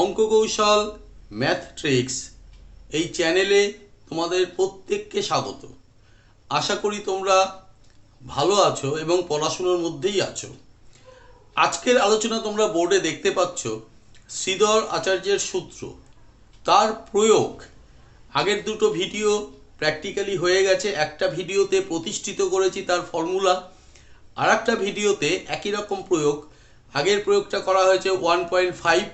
অঙ্ক কৌশল ম্যাথ-ট্রিক্স এই চ্যানেলে তোমাদের প্রত্যেককে স্বাগত। আশা করি তোমরা ভালো আছো এবং পড়াশোনার মধ্যেই আছো। আজকের আলোচনা তোমরা বোর্ডে দেখতে পাচ্ছ শ্রীধর আচার্যের সূত্র, তার প্রয়োগ। আগের দুটো ভিডিও প্র্যাকটিক্যালি হয়ে গেছে, একটা ভিডিওতে প্রতিষ্ঠিত করেছি তার ফর্মুলা, আর একটা ভিডিওতে একই রকম প্রয়োগ। আগের প্রয়োগটা করা হয়েছে 1.5,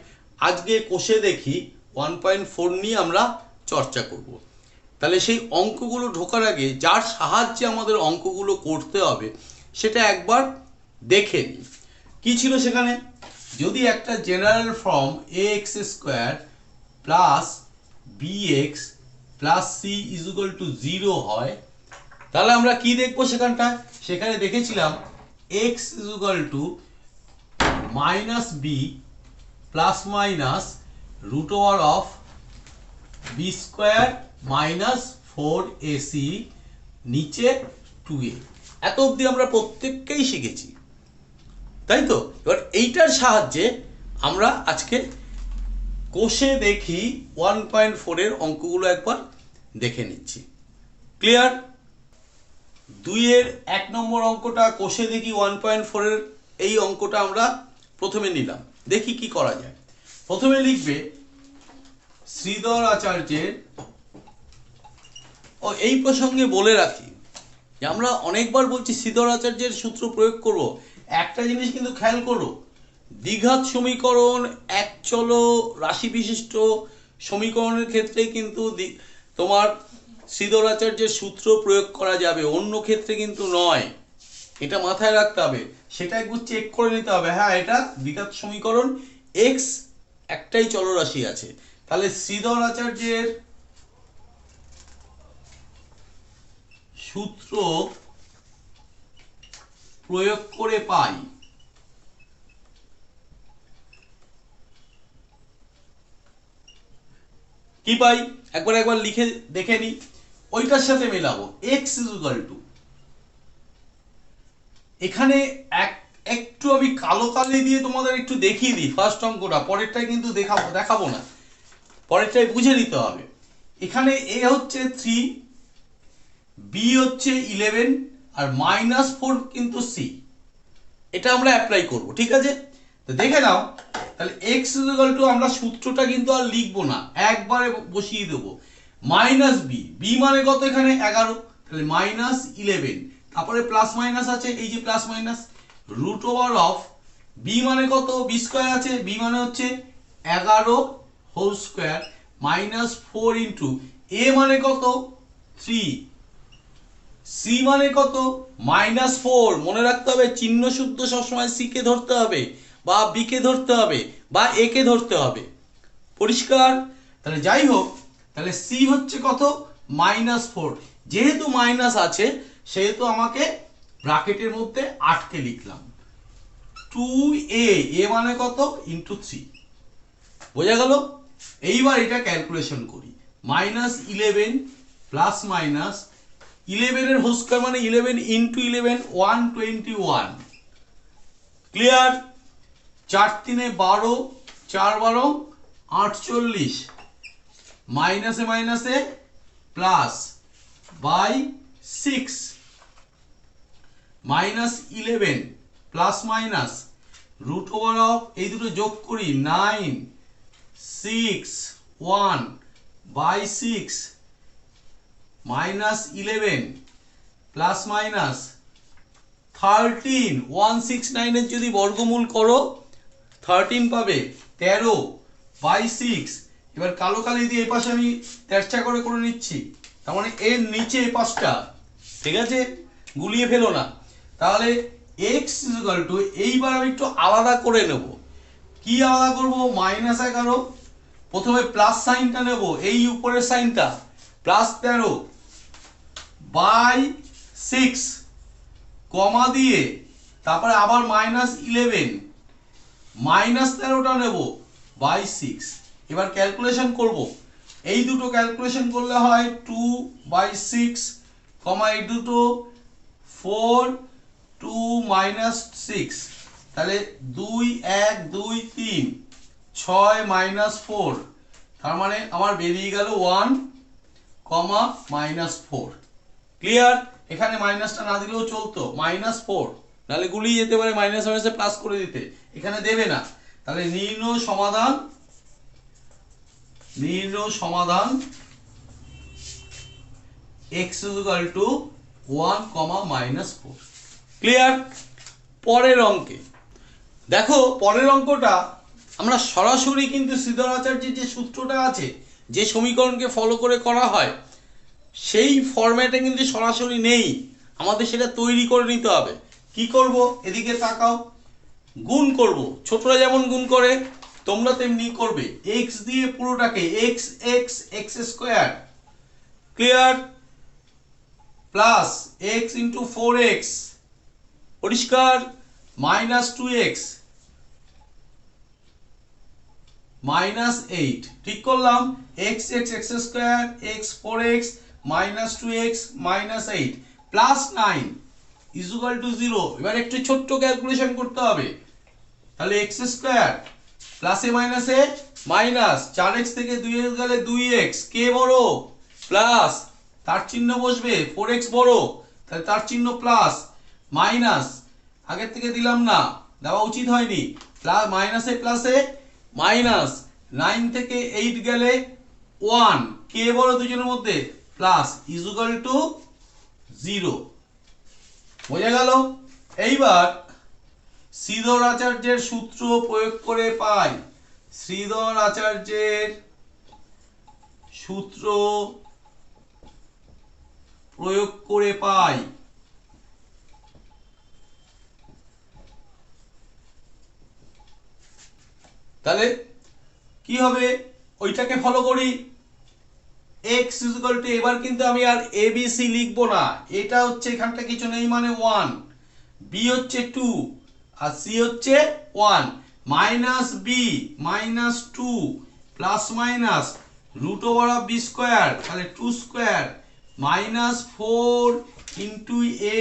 আজকে কোষে দেখি 1.4 নিয়ে আমরা চর্চা করব। তাহলে সেই অঙ্কগুলো ঢোকার আগে যার সাহায্যে আমাদের অঙ্কগুলো করতে হবে সেটা একবার দেখে নিই। কী ছিল সেখানে? যদি একটা general form ax² plus bx plus c is equal to 0 হয়, তাহলে আমরা কি দেখবো সেখানে দেখেছিলাম x is equal to minus b plus minus root over of B square minus 4ac নিচে 2a। এত অবধি আমরা প্রত্যেককেই শিখেছি, তাই তো? এবার এইটার সাহায্যে আমরা আজকে কোষে দেখি 1.4 এর অঙ্কগুলো একবার দেখে নিচ্ছি। ক্লিয়ার? 2 এর 1 নম্বর অঙ্কটা কোষে দেখি 1.4 এর এই অঙ্কটা আমরা প্রথমে নিলাম। দেখি কি করা যায়। প্রথমে লিখবে শ্রীধর আচার্যের, ও এই প্রসঙ্গে বলে রাখি যে আমরা অনেকবার বলছি শ্রীধর আচার্যের সূত্র প্রয়োগ করব। একটা জিনিস কিন্তু খেয়াল করো, দ্বিঘাত সমীকরণ, একচল রাশি বিশিষ্ট সমীকরণের ক্ষেত্রে কিন্তু তোমার শ্রীধর আচার্যের সূত্র প্রয়োগ করা যাবে, অন্য ক্ষেত্রে কিন্তু নয়। এটা মাথায় রাখতে হবে, সেটা একবার চেক করে নিতে হবে। হ্যাঁ, এটা দ্বিঘাত সমীকরণ, এক্স একটাই চলরাশি আছে। তাহলে শ্রীধর আচার্যের সূত্র প্রয়োগ করে পাই কি পাই একবার লিখে দেখে নি, ওইটার সাথে মেলাবো। এক্স ইজ ইকুয়াল টু, এখানে একটু আমি কালো কালি দিয়ে তোমাদের একটু দেখিয়ে দিই ফার্স্ট অঙ্কটা, পরেরটাই কিন্তু দেখাবো না, পরেরটাই বুঝে নিতে হবে। এখানে এ হচ্ছে 3, বি হচ্ছে 11 আর -4 কিন্তু সি। এটা আমরা অ্যাপ্লাই করব, ঠিক আছে? তো দেখে নাও, তাহলে x ইজ ইকুয়াল টু, আমরা সূত্রটা কিন্তু আর লিখবো না, একবারে বসিয়ে দেবো। মাইনাস বি, বি মানে কত এখানে? 11, তাহলে -11, তারপরে প্লাস মাইনাস আছে, এই যে plus minus root over of b মানে কত? বি স্কোয়ার আছে, বি মানে হচ্ছে 11 হোল স্কোয়ার -4 ইন্টু এ মানে কত? 3, সি মানে কত? -4। মনে রাখতে হবে চিহ্ন শুদ্ধ সবসময় সি কে ধরতে হবে, বা বি কে ধরতে হবে, বা এ কে ধরতে হবে। পরিষ্কার? তাহলে যাই হোক, তাহলে সি হচ্ছে কত? -4। যেহেতু মাইনাস আছে সেহেতু আমাকে ব্র্যাকেটের মধ্যে আটকে লিখলাম 2a, এ মানে কত? ইন্টু 3। বোঝা গেল? এইবার এটা ক্যালকুলেশন করি। -11 প্লাস মাইনাস 11 এর হোল স্কয়ার মানে 11 ইন্টু 11 121। ক্লিয়ার? 4 3 12, 4 12 48, মাইনাসে মাইনাসে plus by 6, -11 plus minus root over of, এই দুটো যোগ করি 9 6 1 বাই 6 -11 প্লাস মাইনাস 13, 169 এর যদি বর্গমূল করো 13 পাবে, 13 বাই 6। এবার কালো কালি দিয়ে এই পাশে আমি তেরচা করে নিচ্ছি, তার মানে এর নিচে এই পাশটা, ঠিক আছে? গুলিয়ে ফেলো না। তাহলে x ইজ ইকুয়াল টু, এইবার আমি একটু আলাদা করে নেব। কি আলাদা করব? -11, প্রথমে প্লাস সাইনটা নেব, এই উপরের সাইনটা, প্লাস 13 বাই 6, কমা দিয়ে তারপরে আবার -11, -13টা নেব বাই 6। এবার ক্যালকুলেশন করব, এই দুটো ক্যালকুলেশন করলে হয় 2/6, কমা এই দুটো 4 2 -6, তাহলে 2 1 2 3 6 মাইনাস 4, তার মানে আমার বেরিয়ে গেল 1 কমা মাইনাস 4। ক্লিয়ার? এখানে মাইনাসটা না দিলেও চলতো, -4, নাহলে গুলিয়ে যেতে পারে মাইনাস মাইনাসে প্লাস করে দিতে, এখানে দেবে না। তাহলে নির্ণয় সমাধান x = 1 কমা -4। ক্লিয়ার? পরের অঙ্কে দেখো, পরের অঙ্কটা আমরা সরাসরি কিন্তু শ্রীধর আচার্যের যে সূত্রটা আছে, যে সমীকরণকে ফলো করে করা হয়, সেই ফরম্যাটে কিন্তু সরাসরি নেই, আমাদের সেটা তৈরি করে নিতে হবে। কি করব? এদিকে তাকাও, গুণ করব। ছোটরা যেমন গুণ করে তোমরা তেমনি করবে, x দিয়ে পুরোটাকে x² clear, plus x × 4x পরিষ্কার, -2x -8 ঠিক করলাম, x² x 4x -2x -8 +9 = 0। এবার একটু ছোট্ট ক্যালকুলেশন করতে হবে। তাহলে x² প্লাসে মাইনাসে মাইনাস, 4x থেকে 2x গেলে 2x, কে বড় প্লাস, তার চিহ্ন বসবে, 4x বড় তাহলে তার চিহ্ন প্লাস, মাইনাস আগের থেকে দিলাম না, দেওয়া উচিত হয়নি, প্লাস মাইনাসে প্লাসে মাইনাস, 9 থেকে 8 গেলে 1, কে বড় দুজনের মধ্যে, প্লাস, = 0। বোঝা গেল? এইবার শ্রীধর আচার্যের সূত্র প্রয়োগ করে পাই, শ্রীধর আচার্যের সূত্র প্রয়োগ করে পাই। তাহলে কি হবে? ওইটাকে ফলো করি। x = এবার কিন্তু আমি আর a b c লিখবো না, এটা হচ্ছে এখানটা কিছু নেই মানে 1, b হচ্ছে 2 আর c হচ্ছে 1, -b -2 প্লাস মাইনাস √b², তাহলে 2² -4 × a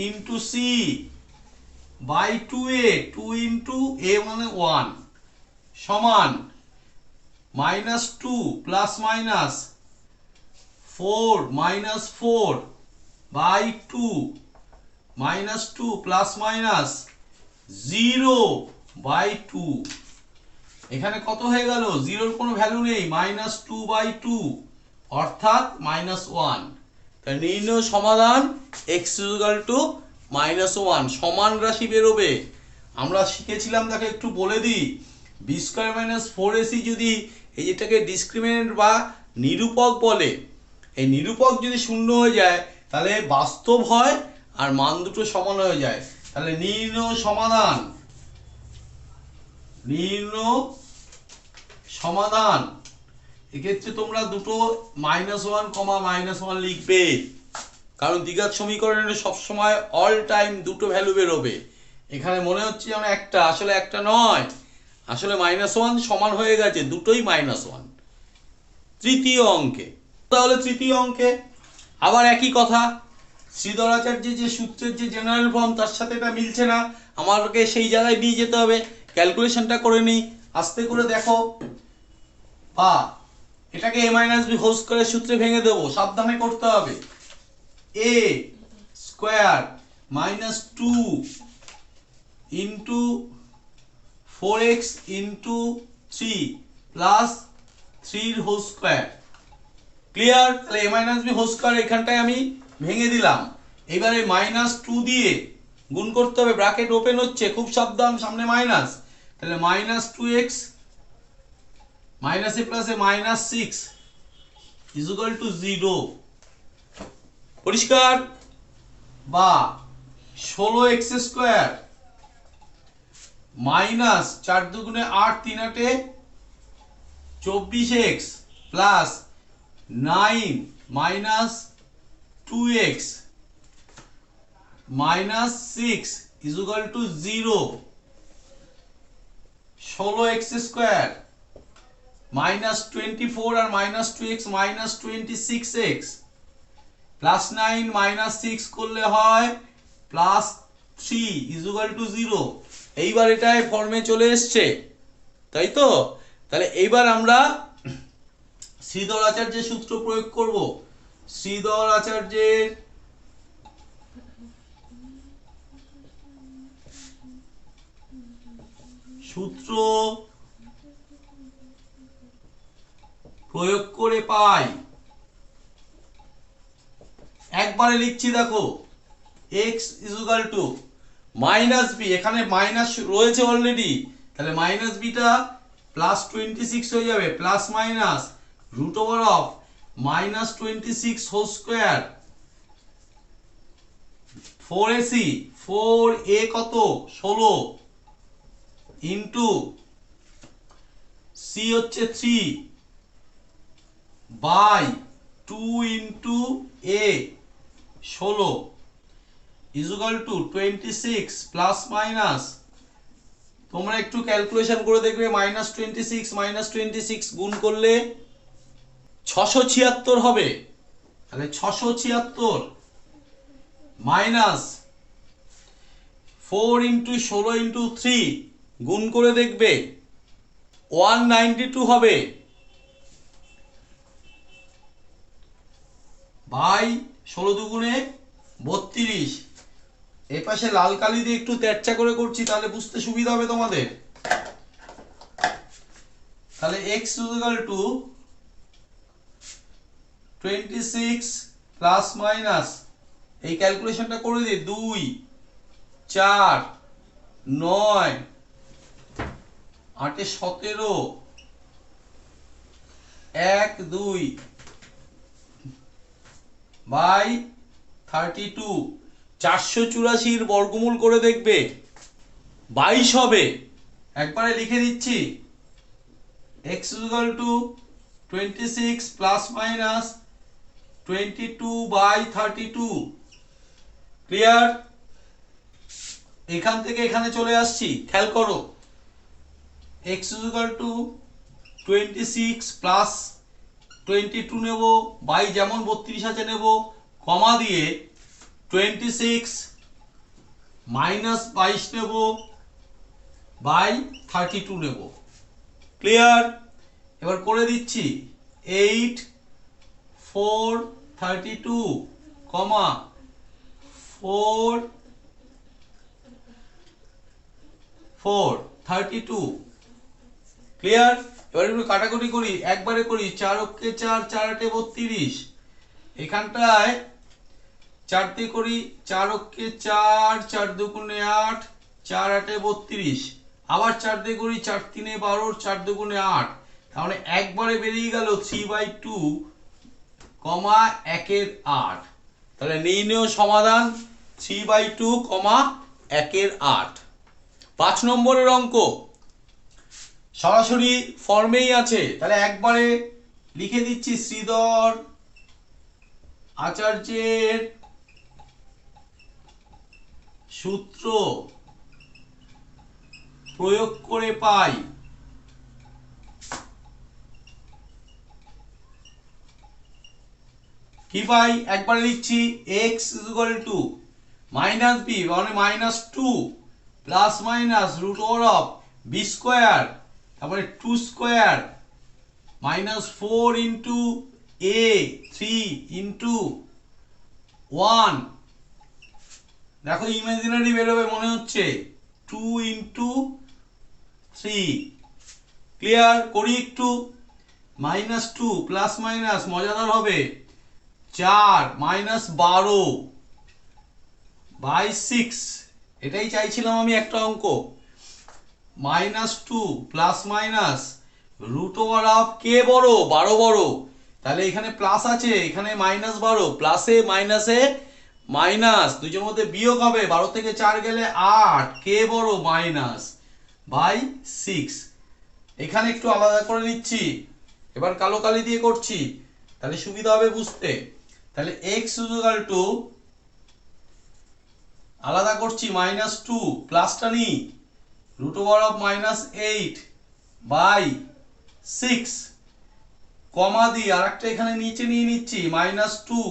× c by 2a, 2 × a মানে 1 সমান -2 plus minus 4 -4 by 2 -2 plus minus 0/2। এখানে কত হয়ে গেল? 0-র কোনো ভ্যালু নেই, -2/2 অর্থাৎ -1। তাই নির্ণয় সমাধান x = -1, সমান রাশি বেরোবে। আমরা শিখেছিলাম, দেখো একটু বলে দিই, b² - 4ac যদি এই যেটাকে ডিসক্রিমিনেন্ট বা নিরূপক বলে, এই নিরূপক যদি শূন্য হয়ে যায় তাহলে বাস্তব হয় আর মান দুটো সমান হয়ে যায়। তাহলে নির্ণয় সমাধান এক্ষেত্রে তোমরা দুটো -1, -1 লিখবে, কারণ দ্বিঘাত সমীকরণে সবসময় অল টাইম দুটো ভ্যালু বেরোবে। এখানে মনে হচ্ছে যেন একটা, আসলে একটা নয়, আসলে -1 সমান হয়ে গেছে, দুটোই -1। তৃতীয় অঙ্কে, তাহলে তৃতীয় অঙ্কে আবার একই কথা, শ্রীধর আচার্যের যে সূত্রের যে জেনারেল ফর্ম তার সাথে এটা মিলছে না, আমাকে সেই জায়গায় নিয়ে যেতে হবে। ক্যালকুলেশনটা করে নিই, আস্তে করে দেখো, বা এটাকে a-b² সূত্রে ভেঙে দেবো, সাবধানে করতে হবে। a² -2 × 4x × 3 plus 3² clear? তাহলে a-b² এখানটায় আমি ভেঙে দিলাম। এবারে -2 দিয়ে গুণ করতে হবে, ব্র্যাকেট ওপেন হচ্ছে, খুব সাবধান, সামনে মাইনাস, তাহলে -2x মাইনাসে প্লাসে -6 = 0 পরিষ্কার, বা 16x² -4 × 2 = 8, 3 × 8 = 24x plus 9 -2x -6 = 0। 16x² -24 আর -2x -26x প্লাস 9 -6 করলে হয় +3 = 0। এইবার এটাই ফর্মে চলে এসছে, তাই তো? তাহলে এইবার আমরা শ্রীধর আচার্যের সূত্র প্রয়োগ করব। শ্রীধর আচার্যের সূত্র প্রয়োগ করে পাই, একবারে লিখছি দেখো, x equal to minus B, এখানে মাইনাস রয়েছে অলরেডি, তাহলে মাইনাস বিটা প্লাস 26 হয়ে যাবে, plus minus root over of minus 26 whole square 4ac, 4a কত 16 ইন্টু c হচ্ছে 3 by 2 into a 16 equal to 26 plus minus, তোমরা একটু ক্যালকুলেশন করে দেখবে, মাইনাস 26 গুণ করলে 676 হবে। তাহলে 676 মাইনাস 4 ইন্টু 16 ইন্টু 3 গুণ করে দেখবে 192 হবে, বাই 16 দুগুণে 32। এই পাশে লাল কালি দিয়ে একটু তেরচা করে করছি, তাহলে বুঝতে সুবিধা হবে তোমাদের। তাহলে x equal to 26 plus minus, এই ক্যালকুলেশনটা করে দিই, 2 4 9 8 17 1 2 বাই 32, 484 বর্গমূল করে দেখবে 22 হবে। একবারে লিখে দিচ্ছি, x equal to 26 plus minus 22 by 32। Clear? এখান থেকে এখানে চলে আসছি, খেয়াল করো, x ইকুয়াল টু 26 প্লাস 22 নেব, বাই যেমন 32 আছে নেব, কমা দিয়ে 26 মাইনাস 22 নেব, বাই 32 নেব। ক্লিয়ার? এবার করে দিচ্ছি, 8 4 32 কমা 4 4 32। ক্লিয়ার? এবার একটু কাটাকুটি করি, একবারে করি, 4 অক্ষে 4 4 8 32, এখানটায় 4 দিয়ে করি, 4 অক্ষে 4 4 দুগুণে 8 4 8 32, আবার 4 দিয়ে করি, 4 3 12 4 দুগুণে 8, তাহলে একবারে বেরিয়ে গেল 3/2 কমা 1 8। তাহলে নির্ণয় সমাধান 3/2 কমা 1 8। 5 নম্বরের অঙ্ক সরাসরি ফর্মেই আছে, তাহলে একবারে লিখে দিচ্ছি, শ্রীধর আচার্যের সূত্র প্রয়োগ করে পাই, কি পাই? একবারে লিখছি, x equal to minus B মানে minus 2 plus minus root over of B square, তারপরে 2 square minus 4 into a 3 into 1, দেখো ইমাজিনারি বেরোবে মনে হচ্ছে, 2 ইন্টু 3। ক্লিয়ার? করি একটু, মাইনাস 2 প্লাস মাইনাস মজাদার হবে, 4 মাইনাস 12 বাই 6, এটাই চাইছিলাম আমি একটা অঙ্ক, minus 2 plus minus root over of কে বড় 12 বড়, তাহলে এখানে প্লাস আছে, এখানে মাইনাস 12, প্লাসে মাইনাসে মাইনাস, দুইজনের মধ্যে বিয়োগ হবে, 12 থেকে 4 গেলে 8, কে বড় মাইনাস বাই 6। এখানে একটু আলাদা করে নিচ্ছি, এবার কালো কালি দিয়ে করছি, তাহলে সুবিধা হবে বুঝতে। তাহলে x ইকুয়াল টু, আলাদা করছি, মাইনাস 2 প্লাসটা নি, root over of minus 8 by 6, comma দিয়ে আরেকটা এখানে নিচে নিয়ে নিচ্ছি, minus 2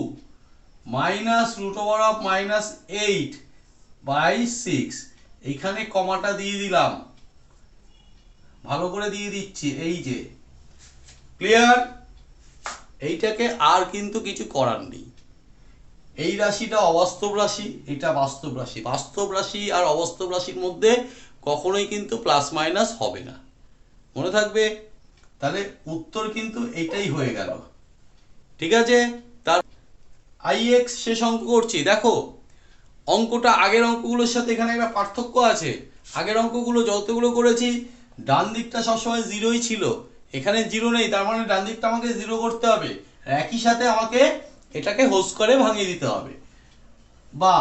minus root over of minus 8 by 6, এখানে কমাটা দিয়ে দিলাম, ভালো করে দিয়ে দিচ্ছি, এই যে ক্লিয়ার। এইটাকে আর কিন্তু কিছু করার নেই। এই রাশিটা অবাস্তব রাশি, এটা বাস্তব রাশি। বাস্তব রাশি আর অবাস্তব রাশির মধ্যে কখনোই কিন্তু প্লাস মাইনাস হবে না, মনে থাকবে। তাহলে উত্তর কিন্তু এইটাই হয়ে গেল, ঠিক আছে। তার IX শেষ অঙ্ক করছি। দেখো অঙ্কটা আগের অঙ্কগুলোর সাথে এখানে একটা পার্থক্য আছে। আগের অঙ্কগুলো যতগুলো করেছি ডান দিকটা সবসময় জিরোই ছিল, এখানে জিরো নেই, তার মানে ডান দিকটা আমাকে জিরো করতে হবে। একই সাথে আমাকে এটাকে হোস করে ভাঙিয়ে দিতে হবে। বা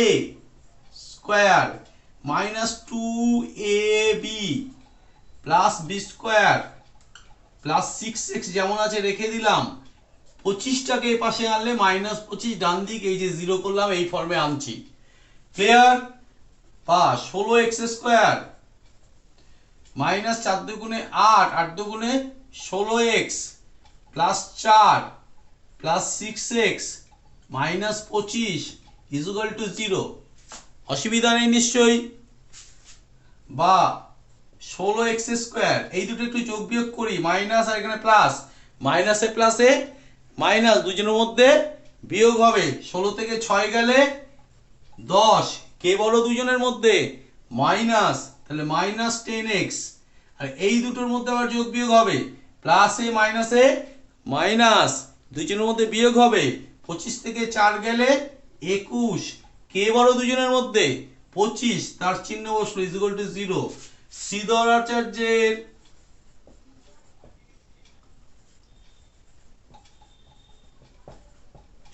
a square minus 2ab plus b square plus 6x যেমন আছে রেখে দিলাম, 25টাকে এ পাশে আনলে -25 ডান দিক, এই যে জিরো করলাম, এই ফর্মে আনছি, ক্লিয়ার। বা 16x স্কোয়ার মাইনাস 4 দুগুণে 8, 8 দুগুণে 16x plus 4 plus 6x minus 25 equal to 0। অসুবিধা নেই নিশ্চয়ই। বা 16x স্কোয়ার, এই দুটো একটু যোগ বিয়োগ করি, মাইনাস আর এখানে প্লাস, মাইনাসে প্লাসে মাইনাস, দুজনের মধ্যে বিয়োগ হবে। 16 থেকে 6 গেলে 10, কে বলো দুজনের মধ্যে মাইনাস, তাহলে মাইনাস 10x। আর এই দুটোর মধ্যে আবার যোগ বিয়োগ হবে, প্লাসে মাইনাসে মাইনাস, দুজনের মধ্যে বিয়োগ হবে। 25 থেকে 4 গেলে 21, কে বলো দুজনের মধ্যে 25, তার চিহ্ন বসলো ইকুয়াল টু 0। শ্রীধর আচার্যের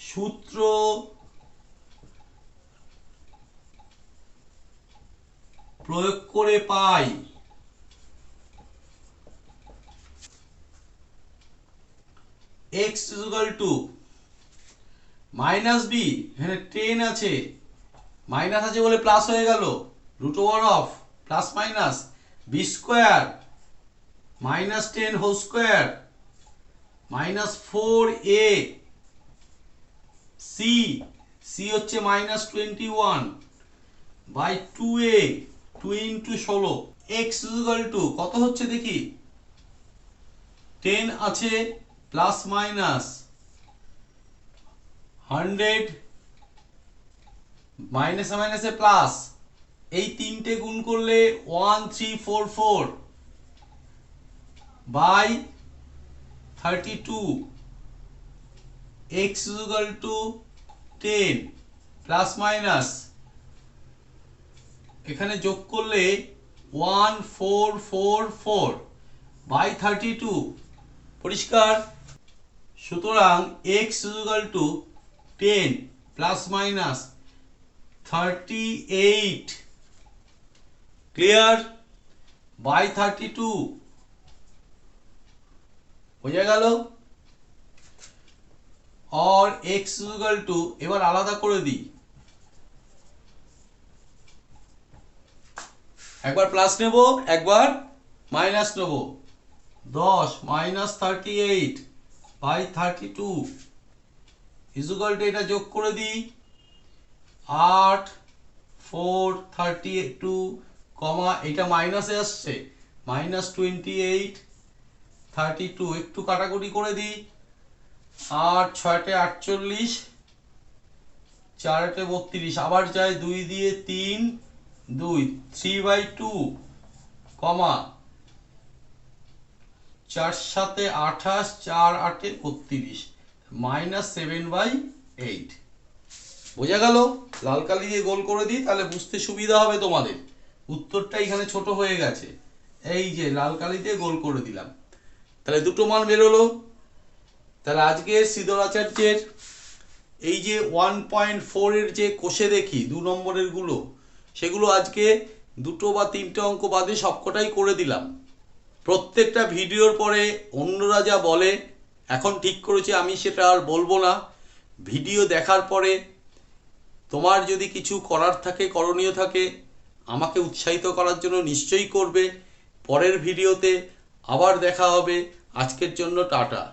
সূত্র প্রয়োগ করে পাই x equal to minus B, এখানে 10 আছে, মাইনাস আছে বলে প্লাস হয়ে গেল, root over of plus minus B square minus 10 whole square minus 4a C, C হচ্ছে minus 21 by 2a, 2 into 16। x equal to কত হচ্ছে দেখি, 10 আছে প্লাস মাইনাস 100, মাইনাসে মাইনাসে প্লাস, এই তিনটে গুণ করলে 1344 by 32, x equal to 10 plus minus, এখানে যোগ করলে 1444 বাই 32, পরিষ্কার। সুতরাং x equal to 10 plus minus 38, clear, by 32, বোঝা গেল। और x ইকুয়াল টু, এবার আলাদা করে দিই, একবার প্লাস নেব একবার মাইনাস নেব, 10 মাইনাস 38 বাই 32 ইকুয়াল টু, এটা যোগ করে দিই 8 4 32 কমা, এটা মাইনাসে আসছে মাইনাস 28 32, একটু কাটাকুটি করে দিই, 8 6 48 4 32, আবার যায় 2 দিয়ে 3 2, 3/2 কমা 4 7 28 4 8 32 মাইনাস 7/8। বোঝা গেল। লাল কালি দিয়ে গোল করে দিই, তাহলে বুঝতে সুবিধা হবে তোমাদের। উত্তরটা এখানে ছোট হয়ে গেছে, এই যে লাল কালি দিয়ে গোল করে দিলাম, তাহলে দুটো মান বেরোলো। তাহলে আজকে শ্রীধর আচার্যের এই যে 1.4 এর যে কোষে দেখি 2 নম্বরের গুলো, সেগুলো আজকে দুটো বা তিনটে অঙ্ক বাদে সবকটাই করে দিলাম। প্রত্যেকটা ভিডিওর পরে অন্যরা যা বলে এখন ঠিক করেছি আমি সেটা আর বলবো না। ভিডিও দেখার পরে তোমার যদি কিছু করার থাকে, করণীয় থাকে, আমাকে উৎসাহিত করার জন্য নিশ্চয়ই করবে। পরের ভিডিওতে আবার দেখা হবে। আজকের জন্য টাটা।